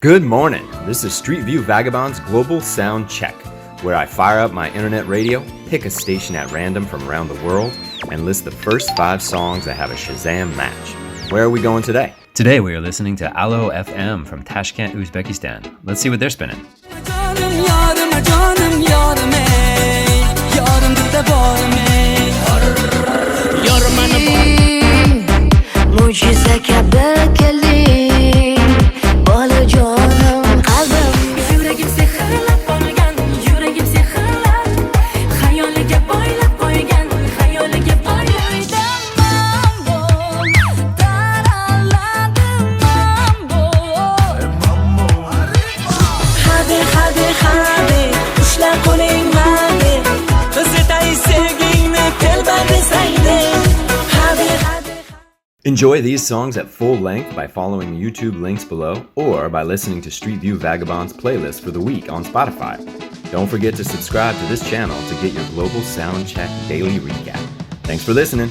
Good morning. This is Streetview Vagabond's Global Sound Check, where I fire up my internet radio, pick a station at random from around the world, and list the first 5 songs that have a Shazam match. Where are we going today? Today we are listening to Alo FM from Tashkent, Uzbekistan. Let's see what they're spinning. Enjoy these songs at full length by following the YouTube links below or by listening to Streetview Vagabond's playlist for the week on Spotify. Don't forget to subscribe to this channel to get your Global Sound Check daily recap. Thanks for listening.